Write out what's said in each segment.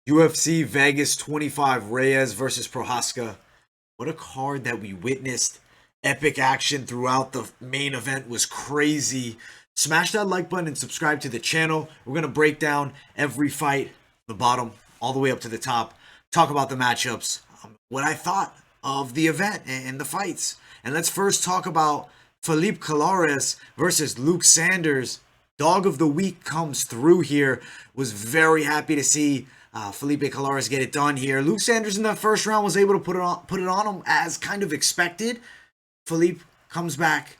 UFC Vegas 25 Reyes versus Prochazka. What a card that we witnessed. Epic action throughout the main event was crazy. Smash that like button and subscribe to the channel. We're going to break down every fight, the bottom all the way up to the top. Talk about the matchups, what I thought of the event and the fights. And let's first talk about Filipe versus Luke Sanders. Dog of the week comes through here. Was very happy to see Filipe Colares get it done here. Luke Sanders in that first round was able to put it on him as kind of expected. Filipe comes back,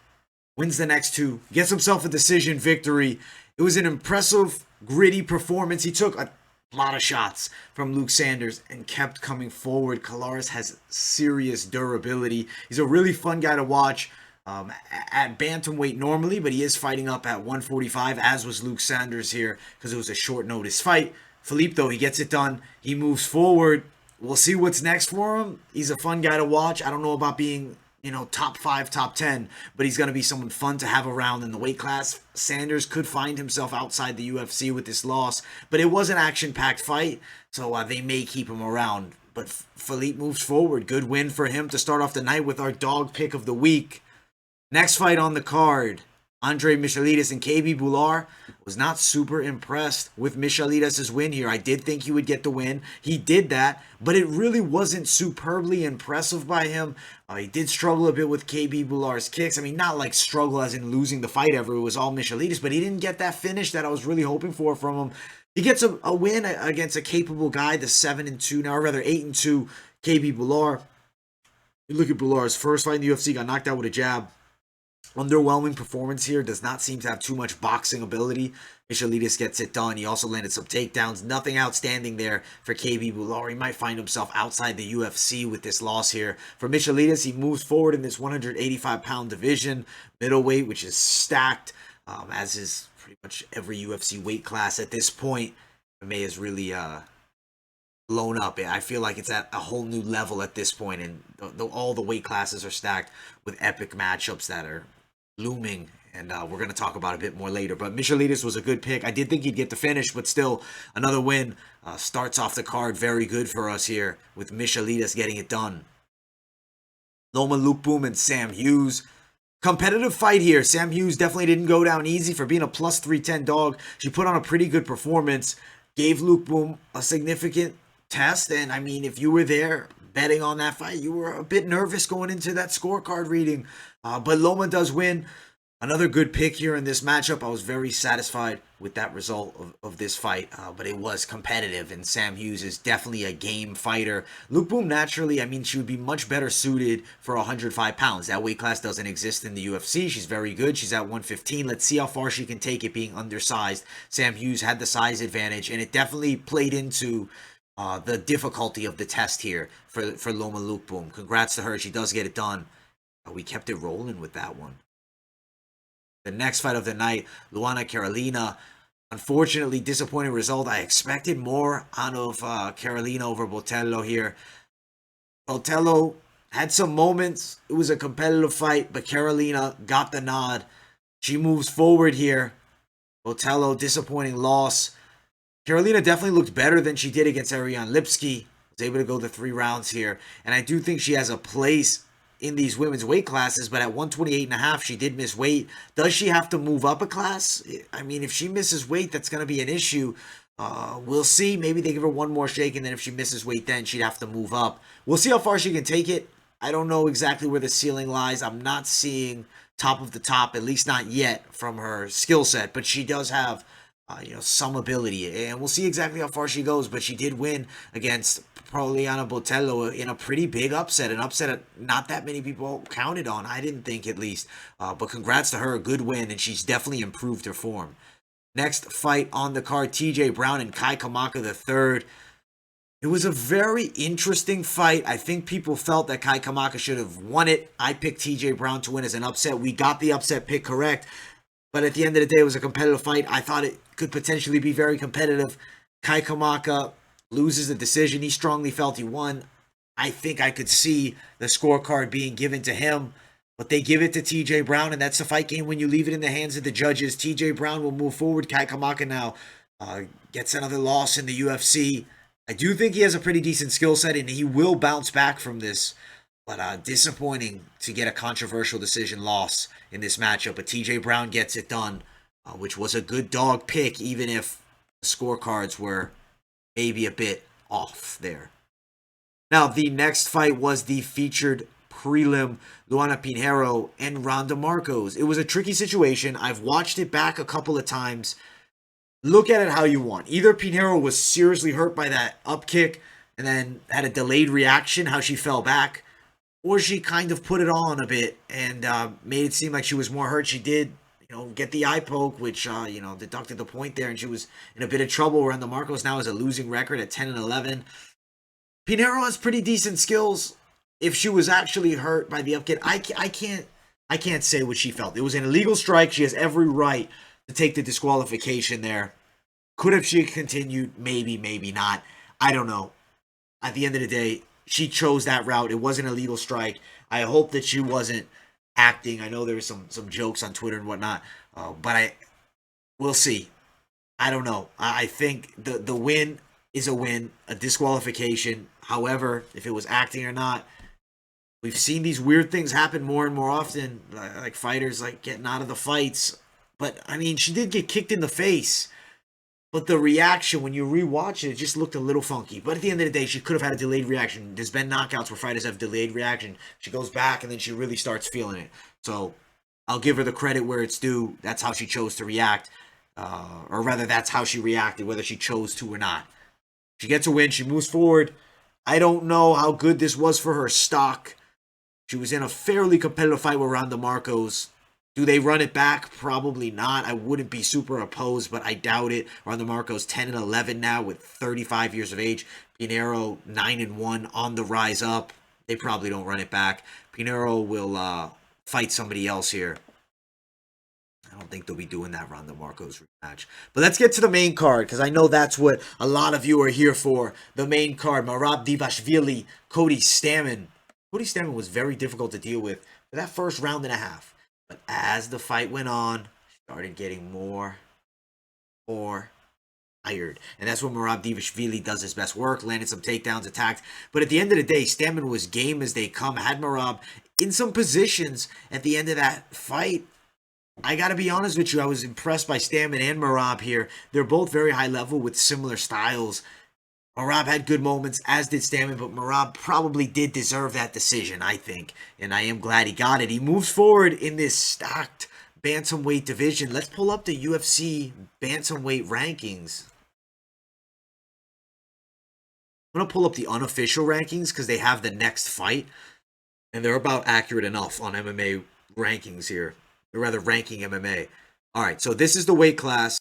wins the next two, gets himself a decision victory. It was an impressive, gritty performance. He took a lot of shots from Luke Sanders and kept coming forward. Colares has serious durability. He's a really fun guy to watch. At bantamweight normally, but he is fighting up at 145, as was Luke Sanders here, because it was a short notice fight. Filipe, though, he gets it done. He moves forward. We'll see what's next for him. He's a fun guy to watch. I don't know about being, top 5, top 10, but he's going to be someone fun to have around in the weight class. Sanders could find himself outside the UFC with this loss, but it was an action-packed fight, so they may keep him around. But Filipe moves forward. Good win for him to start off the night with our dog pick of the week. Next fight on the card, Andre Michelius and KB Bullar. Was not super impressed with Michelius' win here. I did think he would get the win. He did that, but it really wasn't superbly impressive by him. He did struggle a bit with KB Bullar's kicks. I mean, not like struggle as in losing the fight ever. It was all Michelius, but he didn't get that finish that I was really hoping for from him. He gets a win against a capable guy, the 7-2, now or rather 8-2 KB Bullar. You look at Bullar's first fight in the UFC, got knocked out with a jab. Underwhelming performance here. Does not seem to have too much boxing ability. Michelius gets it done. He also landed some takedowns. Nothing outstanding there for KB Bullar. He might find himself outside the UFC with this loss here. For Michelius, he moves forward in this 185-pound division. Middleweight, which is stacked, as is pretty much every UFC weight class at this point. MMA is really blown up. I feel like it's at a whole new level at this point, and all the weight classes are stacked with epic matchups that are looming, and we're going to talk about a bit more later. But Michelius was a good pick. I did think he'd get the finish, but still another win. Starts off the card very good for us here with Michelius getting it done. Loma Lookboonmee and Sam Hughes. Competitive fight here. Sam Hughes definitely didn't go down easy for being a plus 310 dog. She put on a pretty good performance. Gave Lukeboom a significant test, and I mean, if you were there betting on that fight, you were a bit nervous going into that scorecard reading, but Loma does win. Another good pick here in this matchup. I was very satisfied with that result of this fight, but it was competitive, and Sam Hughes is definitely a game fighter. Lukeboom, naturally, I mean, she would be much better suited for 105 pounds. That weight class doesn't exist in the UFC. She's very good. She's at 115. Let's see how far she can take it being undersized. Sam Hughes had the size advantage, and it definitely played into the difficulty of the test here for Loma Lookboonmee. Congrats to her. She does get it done. We kept it rolling with that one. The next fight of the night, Luana Carolina. Unfortunately, disappointing result. I expected more out of Carolina over Botello here. Botello had some moments. It was a competitive fight, but Carolina got the nod. She moves forward here. Botello, disappointing loss. Carolina definitely looked better than she did against Ariane Lipski. Was able to go the 3 rounds here. And I do think she has a place in these women's weight classes, but at 128.5, she did miss weight. Does she have to move up a class? I mean, if she misses weight, that's going to be an issue. We'll see. Maybe they give her one more shake, and then if she misses weight, then she'd have to move up. We'll see how far she can take it. I don't know exactly where the ceiling lies. I'm not seeing top of the top, at least not yet, from her skill set, but she does have some ability, and we'll see exactly how far she goes. But she did win against Poliana Botelho in a pretty big upset, an upset that not that many people counted on. I didn't think, at least, but congrats to her, a good win, and she's definitely improved her form. Next fight on the card, TJ Brown and Kai Kamaka III. It was a very interesting fight. I think people felt that Kai Kamaka should have won it. I picked TJ Brown to win as an upset. We got the upset pick correct. But at the end of the day, it was a competitive fight. I thought it could potentially be very competitive. Kai Kamaka loses the decision. He strongly felt he won. I think I could see the scorecard being given to him. But they give it to TJ Brown, and that's the fight game when you leave it in the hands of the judges. TJ Brown will move forward. Kai Kamaka now gets another loss in the UFC. I do think he has a pretty decent skill set, and he will bounce back from this. But disappointing to get a controversial decision loss in this matchup. But TJ Brown gets it done, which was a good dog pick, even if the scorecards were maybe a bit off there. Now, the next fight was the featured prelim, Luana Pinheiro and Randa Markos. It was a tricky situation. I've watched it back a couple of times. Look at it how you want. Either Pinheiro was seriously hurt by that up kick and then had a delayed reaction, how she fell back, or she kind of put it on a bit and made it seem like she was more hurt. She did, get the eye poke, which, deducted the point there, and she was in a bit of trouble. Randa Markos now has a losing record at 10-11. Pinero has pretty decent skills. If she was actually hurt by the up kick, I can't say what she felt. It was an illegal strike. She has every right to take the disqualification there. Could have she continued? Maybe, maybe not. I don't know. At the end of the day, she chose that route. It was an illegal strike. I hope that she wasn't acting. I know there was some jokes on Twitter and whatnot, but we'll see. I don't know. I think the win is a win, a disqualification. However, if it was acting or not, we've seen these weird things happen more and more often, like fighters getting out of the fights. But, I mean, she did get kicked in the face. But the reaction, when you rewatch it just looked a little funky. But at the end of the day, she could have had a delayed reaction. There's been knockouts where fighters have delayed reaction. She goes back, and then she really starts feeling it. So, I'll give her the credit where it's due. That's how she chose to react. Or rather, that's how she reacted, whether she chose to or not. She gets a win. She moves forward. I don't know how good this was for her stock. She was in a fairly competitive fight with Randa Markos. Do they run it back? Probably not. I wouldn't be super opposed, but I doubt it. Randa Markos 10-11 now with 35 years of age. Pinero 9-1 on the rise up. They probably don't run it back. Pinero will fight somebody else here. I don't think they'll be doing that Randa Markos rematch. But let's get to the main card, because I know that's what a lot of you are here for. The main card, Merab Dvalishvili, Cody Stamann. Cody Stamann was very difficult to deal with for that first round and a half. But as the fight went on, started getting more tired. And that's when Merab Dvalishvili does his best work, landed some takedowns, attacked. But at the end of the day, Stamann was game as they come, had Merab in some positions at the end of that fight. I gotta be honest with you, I was impressed by Stamann and Merab here. They're both very high level with similar styles. Merab had good moments, as did Stamann, but Merab probably did deserve that decision, I think. And I am glad he got it. He moves forward in this stacked bantamweight division. Let's pull up the UFC bantamweight rankings. I'm going to pull up the unofficial rankings because they have the next fight. And they're about accurate enough on MMA rankings here. Or rather, ranking MMA. All right, so this is the weight class.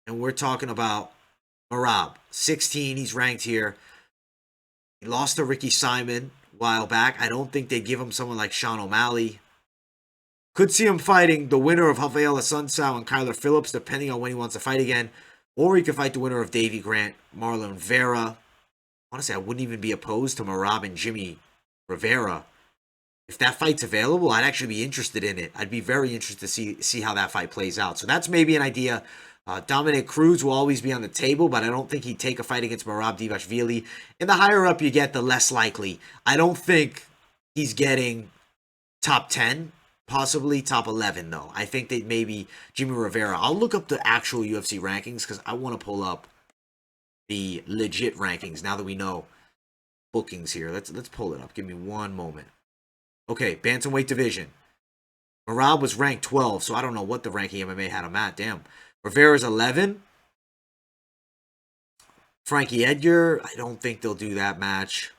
And we're talking about Merab, 16, he's ranked here. He lost to Ricky Simon a while back. I don't think they'd give him someone like Sean O'Malley. Could see him fighting the winner of Rafael Assunção and Kyler Phillips, depending on when he wants to fight again. Or he could fight the winner of Davy Grant, Marlon Vera. Honestly, I wouldn't even be opposed to Merab and Jimmy Rivera. If that fight's available, I'd actually be interested in it. I'd be very interested to see how that fight plays out. So that's maybe an idea. Dominick Cruz will always be on the table, but I don't think he'd take a fight against Merab Dvalishvili. And the higher up you get, the less likely. I don't think he's getting top 10, possibly top 11, though. I think that maybe Jimmy Rivera. I'll look up the actual UFC rankings because I want to pull up the legit rankings now that we know bookings here. Let's pull it up. Give me one moment. Okay, bantamweight division. Merab was ranked 12, so I don't know what the ranking MMA had him at. Damn. Rivera's 11. Frankie Edgar, I don't think they'll do that match.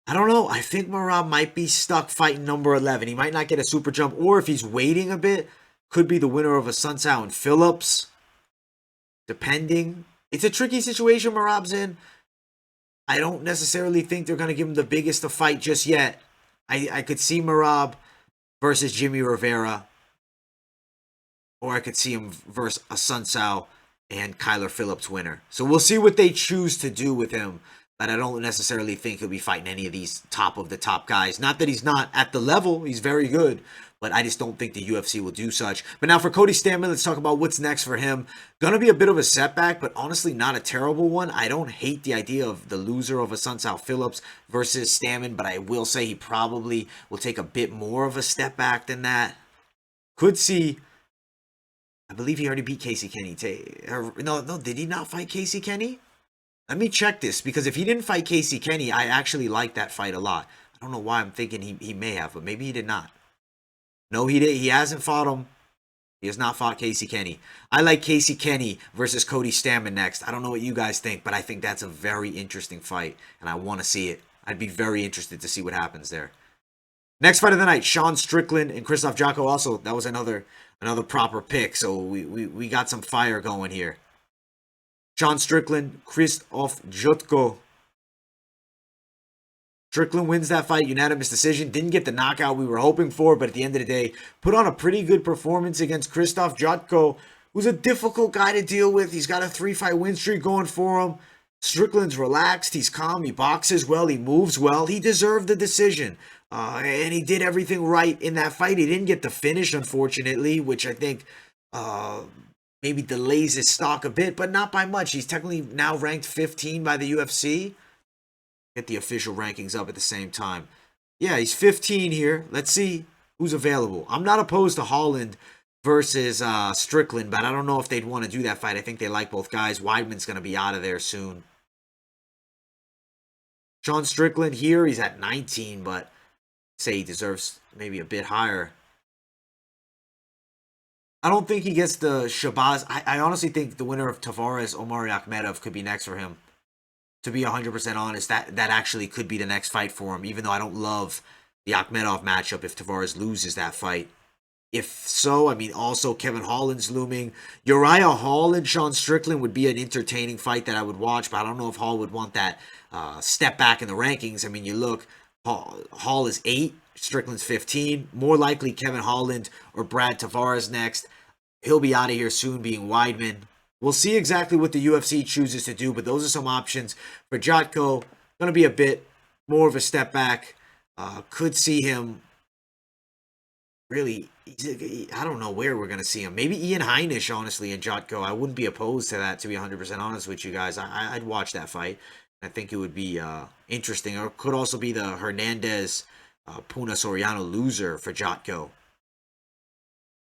I don't know. I think Merab might be stuck fighting number 11. He might not get a super jump, or if he's waiting a bit, could be the winner of Assunção and Phillips. Depending. It's a tricky situation Merab's in. I don't necessarily think they're going to give him the biggest of fight just yet. I could see Merab versus Jimmy Rivera. Or I could see him versus Assunção and Kyler Phillips winner. So we'll see what they choose to do with him. but I don't necessarily think he'll be fighting any of these top of the top guys. Not that he's not at the level, he's very good, but I just don't think the UFC will do such. But now for Cody Stamann, let's talk about what's next for him. Gonna be a bit of a setback, but honestly not a terrible one. I don't hate the idea of the loser of Assunção Phillips versus Stamann, but I will say he probably will take a bit more of a step back than that. Could see, I believe he already beat Casey Kenny. No, did he not fight Casey Kenny? Let me check this, because if he didn't fight Casey Kenny, I actually like that fight a lot. I don't know why I'm thinking he may have, but maybe he did not. No, he did. He hasn't fought him. He has not fought Casey Kenny. I like Casey Kenny versus Cody Stamann next. I don't know what you guys think, but I think that's a very interesting fight, and I want to see it. I'd be very interested to see what happens there. Next fight of the night, Sean Strickland and Krzysztof Jotko. Also, that was another proper pick, so we got some fire going here. Sean Strickland, Krzysztof Jotko. Strickland wins that fight, unanimous decision. Didn't get the knockout we were hoping for, but at the end of the day, put on a pretty good performance against Krzysztof Jotko, who's a difficult guy to deal with. He's got a 3-fight win streak going for him. Strickland's relaxed. He's calm. He boxes well. He moves well. He deserved the decision. And he did everything right in that fight. He didn't get the finish, unfortunately, which I think maybe delays his stock a bit, but not by much. He's technically now ranked 15 by the UFC. Get the official rankings up at the same time. Yeah, he's 15 here. Let's see who's available. I'm not opposed to Holland versus Strickland, but I don't know if they'd want to do that fight. I think they like both guys. Weidman's going to be out of there soon. Sean Strickland here, he's at 19, but say he deserves maybe a bit higher. I don't think he gets the Shabazz. I honestly think the winner of Tavares Omari Akhmedov could be next for him. To be 100% honest, that actually could be the next fight for him, even though I don't love the Akhmedov matchup if Tavares loses that fight. If so, I mean, also Kevin Holland's looming. Uriah Hall and Sean Strickland would be an entertaining fight that I would watch, but I don't know if Hall would want that step back in the rankings. I mean, you look, Hall is 8, Strickland's 15. More likely Kevin Holland or Brad Tavares next. He'll be out of here soon, being Weidman. We'll see exactly what the UFC chooses to do, but those are some options for Jotko. Going to be a bit more of a step back. Could see him really, I don't know where we're going to see him. Maybe Ian Heinisch, honestly, and Jotko. I wouldn't be opposed to that, to be 100% honest with you guys. I'd watch that fight. I think it would be interesting. Or it could also be the Hernandez Puna Soriano loser for Jotko.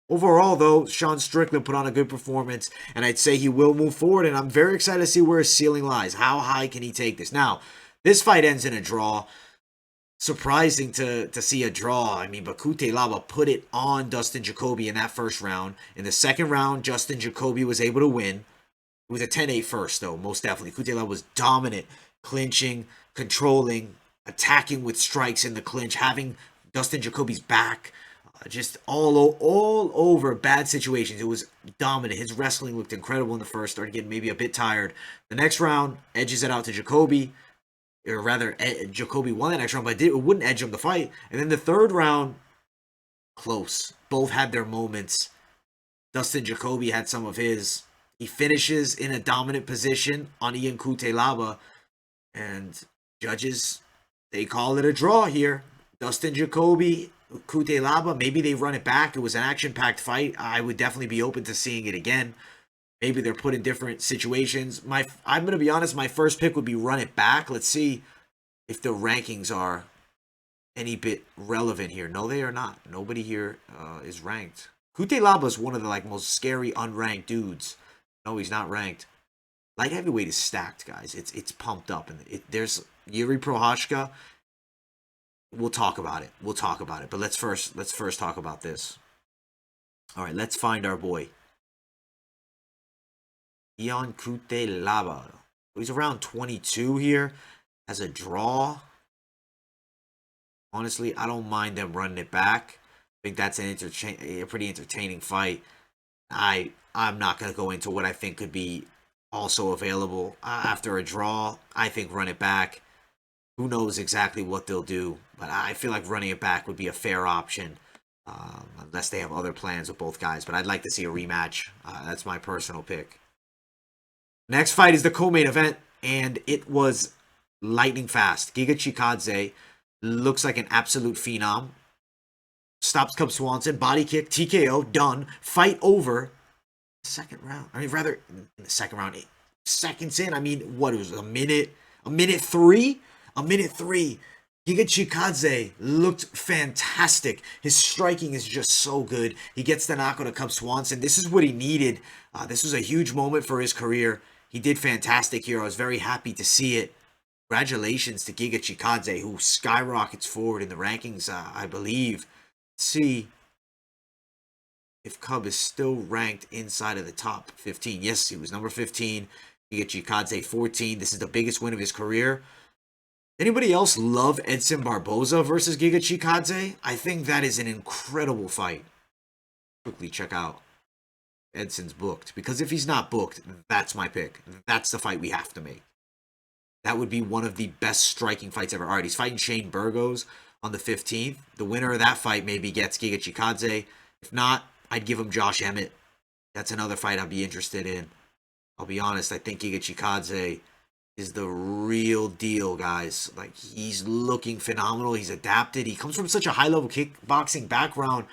Overall, though, Sean Strickland put on a good performance, and I'd say he will move forward, and I'm very excited to see where his ceiling lies. How high can he take this? Now, this fight ends in a draw. Surprising to see a draw. I mean, but Cutelaba put it on Dustin Jacoby in that first round. In the second round, Dustin Jacoby was able to win. It was a 10-8 first, though, most definitely. Cutelaba was dominant, clinching, controlling, attacking with strikes in the clinch, having Dustin Jacoby's back. Just all over bad situations. It was dominant. His wrestling looked incredible in the first. Started getting maybe a bit tired. The next round, edges it out to Jacoby. Or rather, Jacoby won that next round, but it wouldn't edge him the fight. And then the third round, close. Both had their moments. Dustin Jacoby had some of his. He finishes in a dominant position on Ian Cutelaba. And judges, they call it a draw here. Dustin Jacoby, Cutelaba, maybe they run it back. It was an action-packed fight. I would definitely be open to seeing it again. Maybe they're put in different situations. I'm going to be honest, my first pick would be run it back. Let's see if the rankings are any bit relevant here. No, they are not. Nobody here is ranked. Cutelaba is one of the most scary unranked dudes. No, he's not ranked. Light heavyweight is stacked, guys. It's pumped up. And there's Jiri Prochazka. We'll talk about it. But let's first talk about this. All right, let's find our boy. Ion Cutelaba. He's around 22 here. Has a draw. Honestly, I don't mind them running it back. I think that's a pretty entertaining fight. I'm not going to go into what I think could be also available after a draw. I think run it back. Who knows exactly what they'll do, but I feel like running it back would be a fair option, unless they have other plans with both guys. But I'd like to see a rematch. That's my personal pick. Next fight is the co-main event, and it was lightning fast. Giga Chikadze looks like an absolute phenom. Stops Cub Swanson, body kick, TKO, done. Fight over. Second round. I mean, rather, in the second round, 8 seconds in. I mean, what, it was a minute? A minute 3? A minute 3. Giga Chikadze looked fantastic. His striking is just so good. He gets the knockout of Cub Swanson. This is what he needed. This was a huge moment for his career. He did fantastic here. I was very happy to see it. Congratulations to Giga Chikadze, who skyrockets forward in the rankings, I believe. Let's see if Cub is still ranked inside of the top 15. Yes, he was number 15. Giga Chikadze 14. This is the biggest win of his career. Anybody else love Edson Barboza versus Giga Chikadze? I think that is an incredible fight. Quickly check out Edson's booked. Because if he's not booked, that's my pick. That's the fight we have to make. That would be one of the best striking fights ever. All right, he's fighting Shane Burgos on the 15th. The winner of that fight maybe gets Giga Chikadze. If not, I'd give him Josh Emmett. That's another fight I'd be interested in. I'll be honest, I think Giga Chikadze is the real deal, guys. Like, he's looking phenomenal. He's adapted. He comes from such a high-level kickboxing background.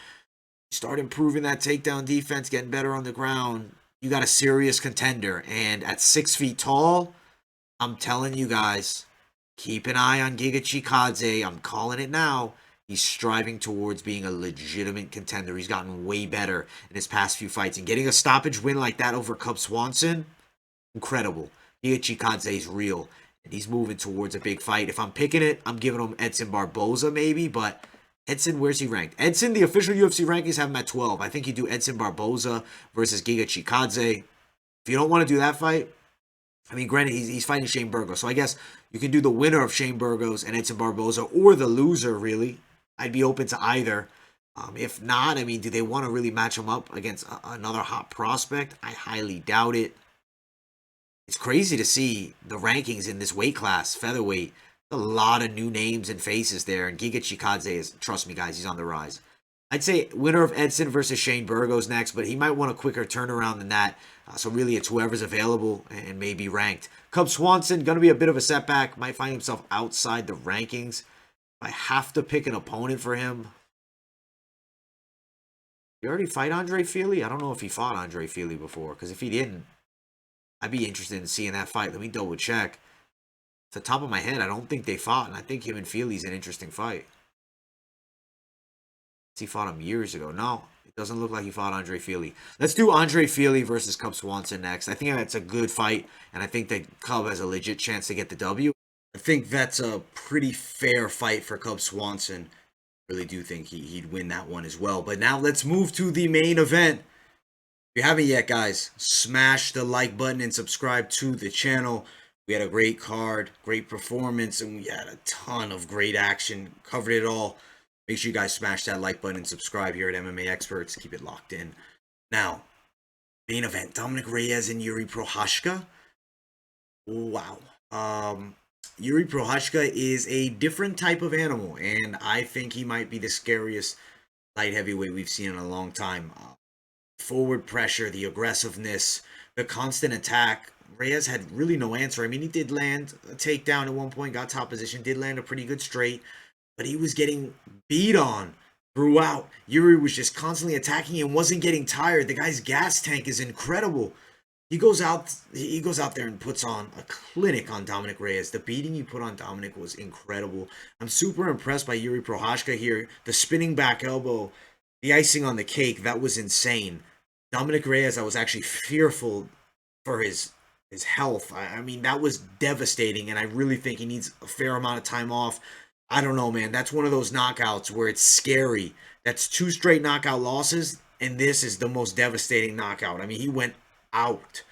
Start improving that takedown defense, getting better on the ground. You got a serious contender. And at 6 feet tall, I'm telling you guys, keep an eye on Giga Chikadze. I'm calling it now. He's striving towards being a legitimate contender. He's gotten way better in his past few fights. And getting a stoppage win like that over Cub Swanson, incredible. Giga Chikadze is real, and he's moving towards a big fight. If I'm picking it, I'm giving him Edson Barboza maybe, but Edson, where's he ranked? Edson, the official UFC rankings have him at 12. I think you do Edson Barboza versus Giga Chikadze. If you don't want to do that fight, I mean, granted, he's fighting Shane Burgos, so I guess you can do the winner of Shane Burgos and Edson Barboza, or the loser, really. I'd be open to either. If not, I mean, do they want to really match him up against another hot prospect? I highly doubt it. It's crazy to see the rankings in this weight class, featherweight. A lot of new names and faces there, and Giga Chikadze is, trust me guys, he's on the rise. I'd say winner of Edson versus Shane Burgos next, but he might want a quicker turnaround than that. So really it's whoever's available and maybe ranked. Cub Swanson, going to be a bit of a setback. Might find himself outside the rankings. If I have to pick an opponent for him. You already fight Andre Fili? I don't know if he fought Andre Fili before, because if he didn't, I'd be interested in seeing that fight. Let me double check. At the top of my head, I don't think they fought, and I think him and Fili's an interesting fight. He fought him years ago. No, it doesn't look like he fought Andre Fili. Let's do Andre Fili versus Cub Swanson next. I think that's a good fight, and I think that Cub has a legit chance to get the W. I think that's a pretty fair fight for Cub Swanson. I really do think he'd win that one as well. But now let's move to the main event. If you haven't yet, guys, smash the like button and subscribe to the channel. We had a great card, great performance, and we had a ton of great action. Covered it all. Make sure you guys smash that like button and subscribe here at MMA Experts. Keep it locked in. Now, main event, Dominick Reyes and Jiri Prochazka. Wow. Jiri Prochazka is a different type of animal, and I think he might be the scariest light heavyweight we've seen in a long time. Forward pressure, the aggressiveness, the constant attack. Reyes had really no answer. I mean, he did land a takedown at one point, got top position, did land a pretty good straight, but he was getting beat on throughout. Jiri was just constantly attacking and wasn't getting tired. The guy's gas tank is incredible. He goes out there and puts on a clinic on Dominick Reyes. The beating he put on Dominick was incredible. I'm super impressed by Jiri Prochazka here. The spinning back elbow, the icing on the cake, that was insane. Dominick Reyes, I was actually fearful for his health. I mean, that was devastating, and I really think he needs a fair amount of time off. I don't know, man. That's one of those knockouts where it's scary. That's 2 straight knockout losses, and this is the most devastating knockout. I mean, he went out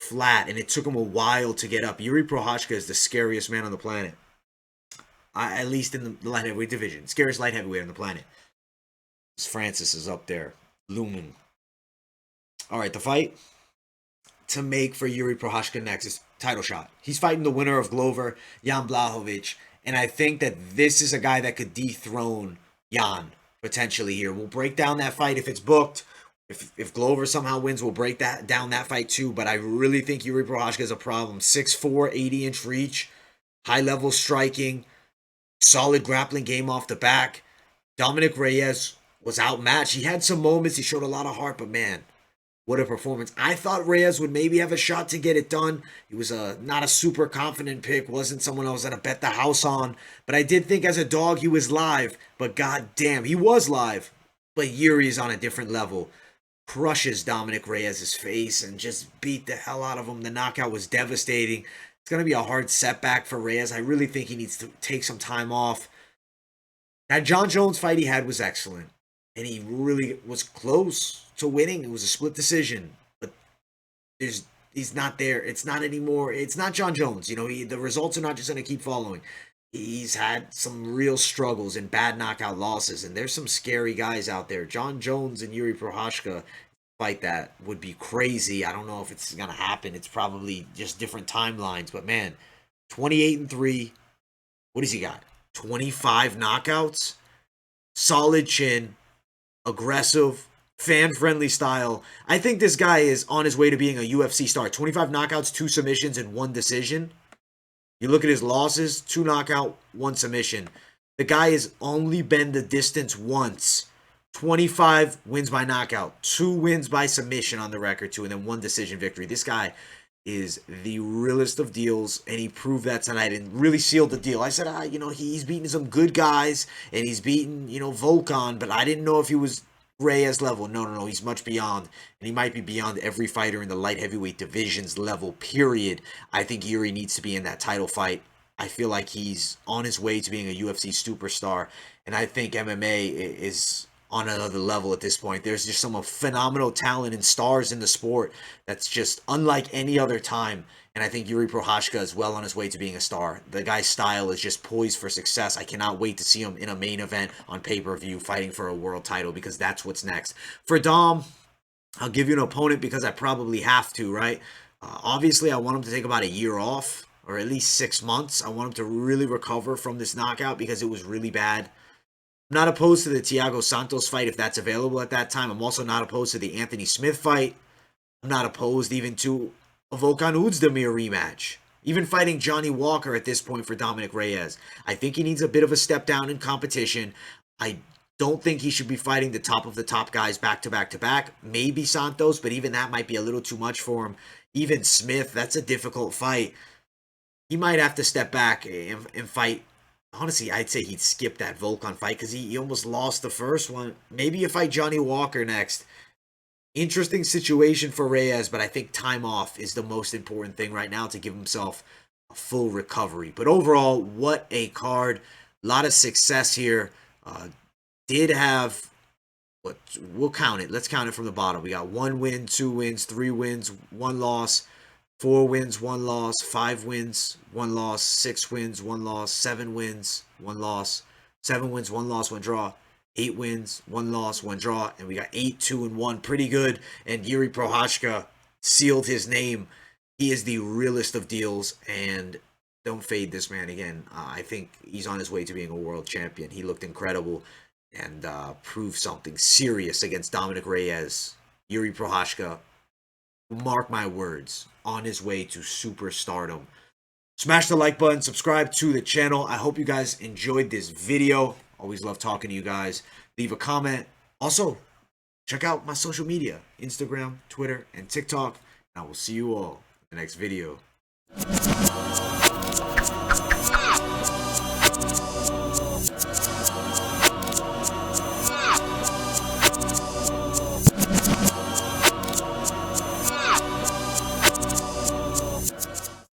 flat, and it took him a while to get up. Jiri Prochazka is the scariest man on the planet. At least in the light heavyweight division. Scariest light heavyweight on the planet. Francis is up there. Looming. All right, the fight to make for Jiri Prochazka next is title shot. He's fighting the winner of Glover, Jan Blachowicz, and I think that this is a guy that could dethrone Jan potentially here. We'll break down that fight if it's booked. If Glover somehow wins, we'll break down that fight too. But I really think Jiri Prochazka is a problem. 6'4", 80-inch reach. high-level striking, solid grappling game off the back. Dominick Reyes was outmatched. He had some moments. He showed a lot of heart, but man, what a performance. I thought Reyes would maybe have a shot to get it done. He was not a super confident pick. Wasn't someone I was going to bet the house on. But I did think as a dog he was live. But goddamn, he was live. But Jiri's on a different level. Crushes Dominick Reyes' face and just beat the hell out of him. The knockout was devastating. It's going to be a hard setback for Reyes. I really think he needs to take some time off. That Jon Jones fight he had was excellent. And he really was close to winning. It was a split decision. But he's not there. It's not anymore. It's not Jon Jones. You know, the results are not just going to keep following. He's had some real struggles and bad knockout losses. And there's some scary guys out there. Jon Jones and Jiri Prochazka fight that would be crazy. I don't know if it's going to happen. It's probably just different timelines. But man, 28-3. What does he got? 25 knockouts. Solid chin. Aggressive. Fan-friendly style. I think this guy is on his way to being a UFC star. 25 knockouts, 2 submissions, and 1 decision. You look at his losses, 2 knockout, 1 submission. The guy has only been the distance once. 25 wins by knockout, 2 wins by submission on the record too, and then 1 decision victory. This guy is the realest of deals, and he proved that tonight and really sealed the deal. I said, you know, he's beaten some good guys, and he's beaten, you know, Volkan, but I didn't know if he was Reyes level. No, he's much beyond, and he might be beyond every fighter in the light heavyweight divisions level, period. I think Jiri needs to be in that title fight. I feel like he's on his way to being a UFC superstar, and I think MMA is on another level at this point. There's just some phenomenal talent and stars in the sport that's just unlike any other time. And I think Jiri Prochazka is well on his way to being a star. The guy's style is just poised for success. I cannot wait to see him in a main event on pay-per-view fighting for a world title, because that's what's next. For Dom, I'll give you an opponent because I probably have to, right? Obviously, I want him to take about a year off, or at least 6 months. I want him to really recover from this knockout because it was really bad. I'm not opposed to the Thiago Santos fight if that's available at that time. I'm also not opposed to the Anthony Smith fight. I'm not opposed even to a Volkan Oezdemir rematch. Even fighting Johnny Walker at this point for Dominick Reyes. I think he needs a bit of a step down in competition. I don't think he should be fighting the top of the top guys back to back to back. Maybe Santos, but even that might be a little too much for him. Even Smith, that's a difficult fight. He might have to step back and fight. Honestly, I'd say he'd skip that Volkan fight because he almost lost the first one. Maybe you fight Johnny Walker next. Interesting situation for Reyes, but I think time off is the most important thing right now to give himself a full recovery. But overall, what a card. A lot of success here. Did have, we'll count it. Let's count it from the bottom. We got 1 win, 2 wins, 3 wins, 1 loss, 4 wins, 1 loss, 5 wins, 1 loss, 6 wins, 1 loss, 7 wins, 1 loss, 7 wins, 1 loss, 1 draw. 8 wins, 1 loss, 1 draw, and we got 8, 2, and 1. Pretty good. And Jiri Prochazka sealed his name. He is the realest of deals, and don't fade this man again. I think he's on his way to being a world champion. He looked incredible and proved something serious against Dominick Reyes. Jiri Prochazka, mark my words, on his way to superstardom. Smash the like button, subscribe to the channel. I hope you guys enjoyed this video. Always love talking to you guys. Leave a comment. Also, check out my social media, Instagram, Twitter, and TikTok. And I will see you all in the next video.